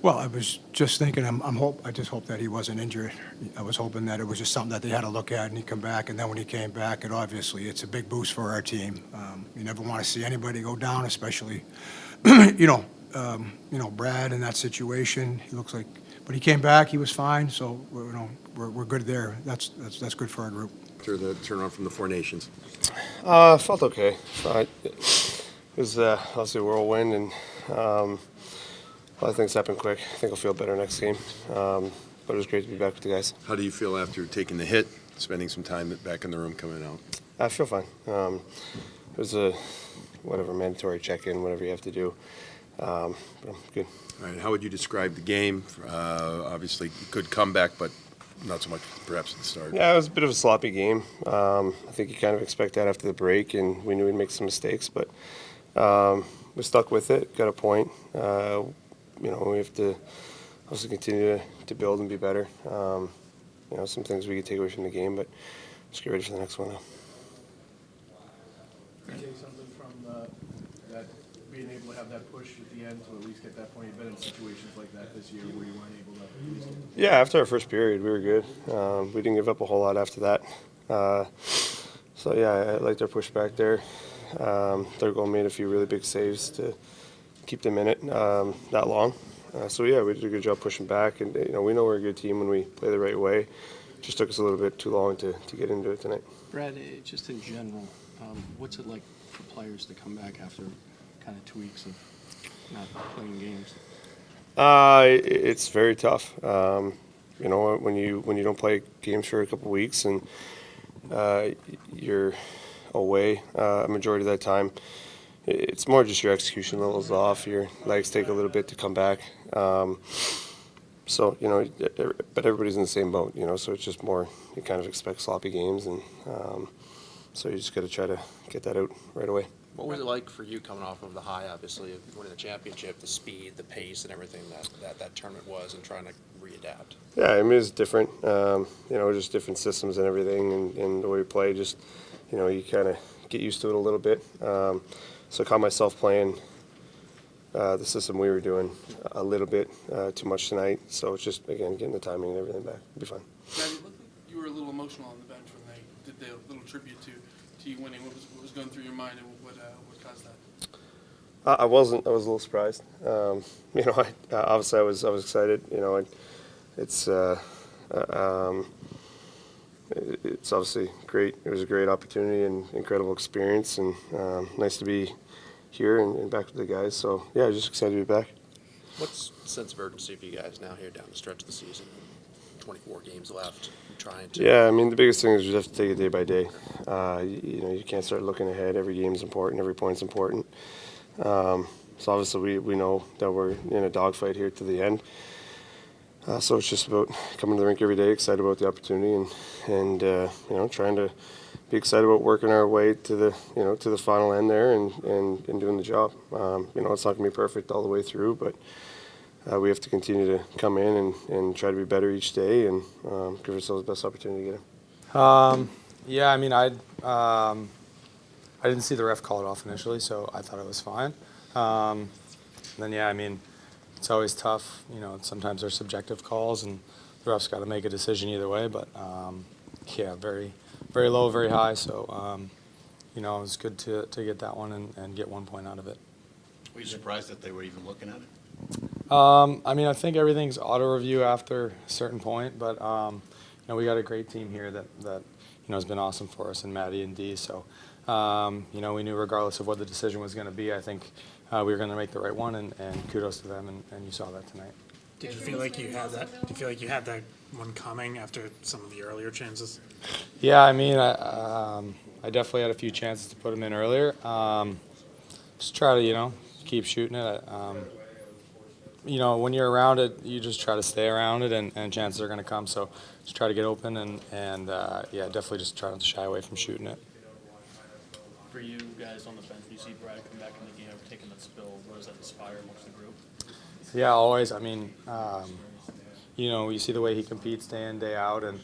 Well, I was just thinking, I just hope that he wasn't injured. I was hoping that it was just something that they had to look at and he'd come back. And then when he came back, it's a big boost for our team. You never want to see anybody go down, especially, Brad in that situation. He looks like, but he came back, he was fine, so, we're good there. That's good for our group. After the turnaround from the Four Nations? Felt okay. It was obviously a whirlwind, and a lot of things happen quick. I think I'll feel better next game. But it was great to be back with the guys. How do you feel after taking the hit, spending some time back in the room, coming out? I feel fine. It was a mandatory check-in, whatever you have to do. But I'm good. All right, how would you describe the game? Obviously, good comeback, but not so much perhaps at the start. Yeah, it was a bit of a sloppy game. I think you kind of expect that after the break, and we knew we'd make some mistakes, but we stuck with it, got a point. We have to also continue to build and be better. Some things we could take away from the game, but let's get ready for the next one now. Can you take something from that being able to have that push at the end to at least get that point? You've been in situations like that this year where you weren't able to at least get it. Yeah, after our first period, we were good. We didn't give up a whole lot after that. I liked our push back there. Their goal made a few really big saves to keep them in it that long. We did a good job pushing back, and we know we're a good team when we play the right way. Just took us a little bit too long to get into it tonight. Brad, just in general, what's it like for players to come back after kind of 2 weeks of not playing games? It's very tough. When you don't play games for a couple weeks and you're away a majority of that time, it's more just your execution levels off. Your legs take a little bit to come back. But everybody's in the same boat, so it's just more, you kind of expect sloppy games, and so you just got to try to get that out right away. What was it like for you coming off of the high, obviously, of winning the championship, the speed, the pace, and everything that tournament was, and trying to readapt? Yeah, it's different. Just different systems and everything, and the way we play, just, you kind of get used to it a little bit. So I caught myself playing the system we were doing a little bit too much tonight. So it's just, again, getting the timing and everything back. It'll be fine. Brad, it looked like you were a little emotional on the bench when they did the little tribute to you winning. What was going through your mind, and what caused that? I wasn't. I was a little surprised. Obviously I was excited. It's obviously great. It was a great opportunity and incredible experience, and nice to be here and back with the guys. So yeah, just excited to be back. What's the sense of urgency for you guys now here down the stretch of the season? 24 games left. Trying to. Yeah, the biggest thing is you have to take it day by day. You can't start looking ahead. Every game's important. Every point's important. So obviously we know that we're in a dogfight here to the end. So it's just about coming to the rink every day, excited about the opportunity, and trying to be excited about working our way to the final end there and doing the job. It's not going to be perfect all the way through, but we have to continue to come in and try to be better each day and give ourselves the best opportunity to get it. I didn't see the ref call it off initially, so I thought it was fine. It's always tough. Sometimes there's subjective calls, and the ref's got to make a decision either way. But very, very low, very high. So it was good to get that one and get 1 point out of it. Were you surprised that they were even looking at it? I think everything's auto review after a certain point, but we got a great team here that has been awesome for us, and Maddie and Dee. So we knew regardless of what the decision was going to be, I think we were going to make the right one, and kudos to them, and you saw that tonight. Did you feel like you had that? Did you feel like you had that one coming after some of the earlier chances? Yeah, I definitely had a few chances to put them in earlier. Just try to keep shooting it. When you're around it, you just try to stay around it, and chances are going to come. So just try to get open, and definitely just try not to shy away from shooting it. For you guys on the bench, you see Brad come back in the game after taking that spill. What does that inspire amongst the group? Yeah, always. You see the way he competes day in, day out, and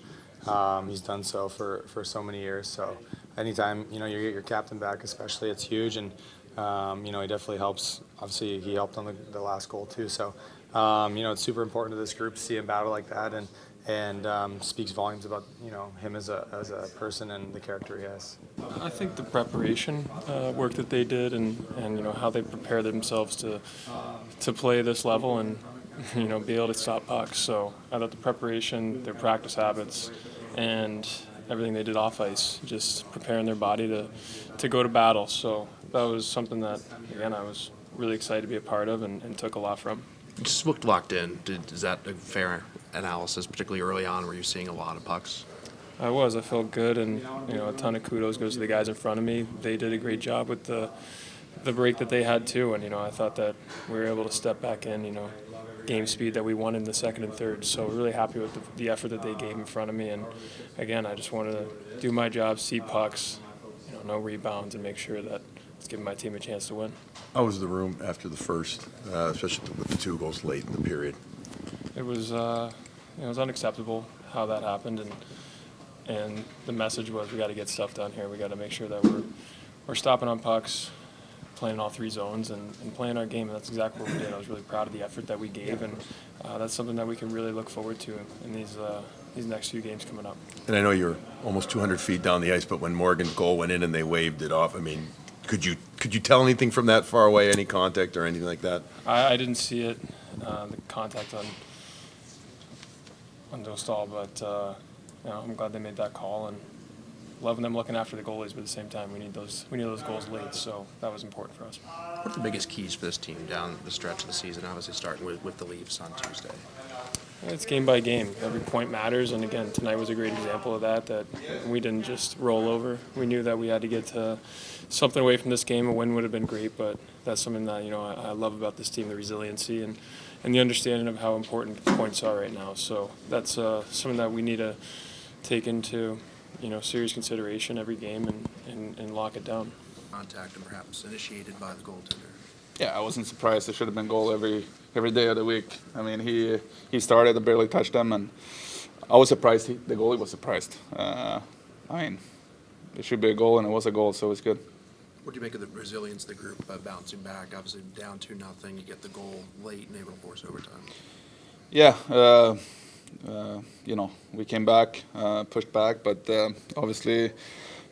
he's done so for so many years. So anytime you get your captain back, especially, it's huge. And he definitely helps. Obviously, he helped on the last goal too. So It's super important to this group to see him battle like that, and speaks volumes about him as a person and the character he has. I think the preparation work that they did, and how they prepare themselves to play this level and be able to stop pucks. So I thought the preparation, their practice habits, and everything they did off ice, just preparing their body to go to battle. So that was something that, again, I was really excited to be a part of and took a lot from. You just looked locked in. Is that a fair analysis, particularly early on, where you're seeing a lot of pucks? I felt good, and a ton of kudos goes to the guys in front of me. They did a great job with the break that they had too, and I thought that we were able to step back in, game speed that we won in the second and third. So really happy with the effort that they gave in front of me, and again, I just wanted to do my job, see pucks, no rebounds, and make sure that it's giving my team a chance to win. How was the room after the first, especially with the 2 goals late in the period? It was unacceptable how that happened, and the message was we got to get stuff done here. We got to make sure that we're stopping on pucks, playing all 3 zones, and playing our game, and that's exactly what we did. I was really proud of the effort that we gave, and that's something that we can really look forward to in these next few games coming up. And I know you're almost 200 feet down the ice, but when Morgan's goal went in and they waved it off, I mean, could you tell anything from that far away, any contact or anything like that? I didn't see it, the contact on Dostal, but I'm glad they made that call, and loving them looking after the goalies, but at the same time, we need those goals late, so that was important for us. What are the biggest keys for this team down the stretch of the season, obviously starting with the Leafs on Tuesday? It's game by game. Every point matters, and again, tonight was a great example of that we didn't just roll over. We knew that we had to get something away from this game. A win would have been great, but that's something that I love about this team, the resiliency and the understanding of how important points are right now. So that's something that we need to take into serious consideration every game and lock it down. Contact and perhaps initiated by the goaltender. Yeah, I wasn't surprised. There should have been goal every day of the week. I mean, he started and barely touched them, and I was surprised. The goalie was surprised. I mean, it should be a goal, and it was a goal, so it's good. What do you make of the resilience of the group bouncing back? Obviously down 2-0, you get the goal late and able to force overtime. Yeah, we came back, pushed back, but obviously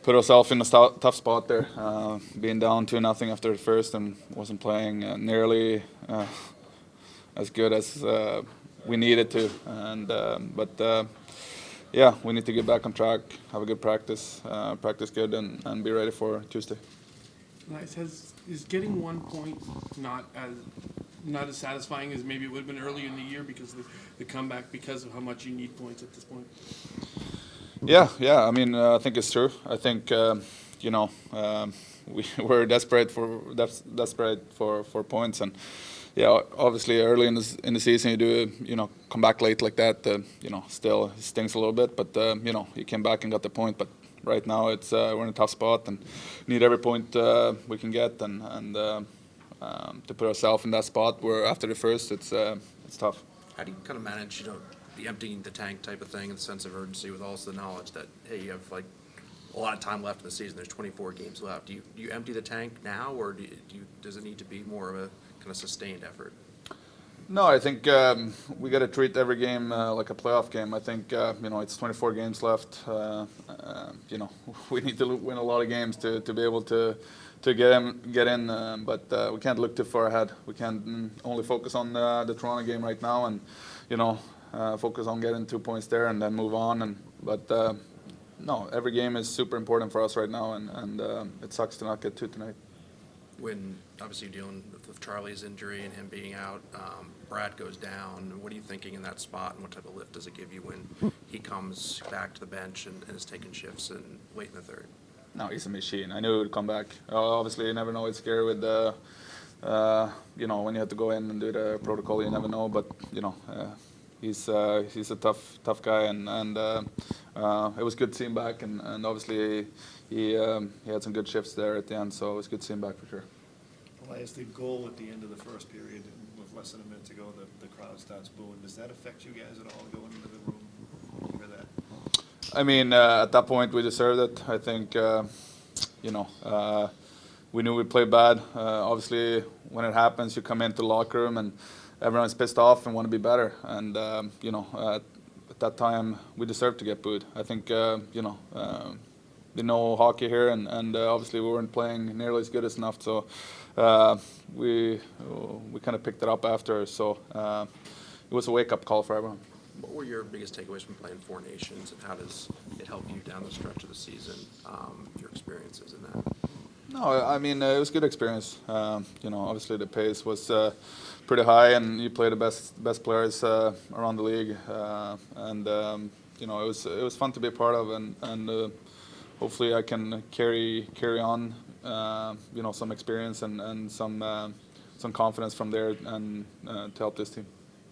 put ourselves in a tough spot there, being down 2-0 after the first and wasn't playing nearly as good as we needed to. But we need to get back on track, have a good practice good, and be ready for Tuesday. Nice. Is getting 1 point not as satisfying as maybe it would have been earlier in the year because of the comeback, because of how much you need points at this point? Yeah. I mean, I think it's true. I think we're desperate for points, and obviously early in the season you do come back late like that. Still stings a little bit, but you came back and got the point. But right now we're in a tough spot and need every point we can get, and to put ourselves in that spot where after the first it's tough. How do you kind of manage, the emptying the tank type of thing and the sense of urgency with also the knowledge that, hey, you have a lot of time left in the season. There's 24 games left. Do you empty the tank now, or does it need to be more of a kind of sustained effort? No, I think we got to treat every game like a playoff game. I think it's 24 games left. We need to win a lot of games to be able to get in. But we can't look too far ahead. We can only focus on the Toronto game right now, and focus on getting 2 points there and then move on. But every game is super important for us right now, and it sucks to not get 2 tonight. When obviously you're dealing with Charlie's injury and him being out, Brad goes down. What are you thinking in that spot, and what type of lift does it give you when he comes back to the bench and is taking shifts and late in the third? No, he's a machine. I knew he would come back. Obviously, you never know. It's scary with when you have to go in and do the protocol. You never know, but he's a tough guy, and it was good to see him back. And obviously, he had some good shifts there at the end, so it was good to see him back for sure. Elias, the goal at the end of the first period, with less than a minute to go, the crowd starts booing. Does that affect you guys at all going into the room? You hear that? I mean, at that point, we deserved it. I think, we knew we played bad. Obviously, when it happens, you come into the locker room, and everyone's pissed off and want to be better. And you know, at that time, we deserved to get booed. I think you know, they know hockey here, and obviously we weren't playing nearly as good as enough. So we kind of picked it up after. So it was a wake-up call for everyone. What were your biggest takeaways from playing Four Nations, and how does it help you down the stretch of the season, your experiences in that? No, I mean, it was a good experience. You know, obviously the pace was pretty high, and you play the best players around the league. And you know, it was fun to be a part of, and hopefully I can carry on, you know, some experience and some confidence from there, and to help this team.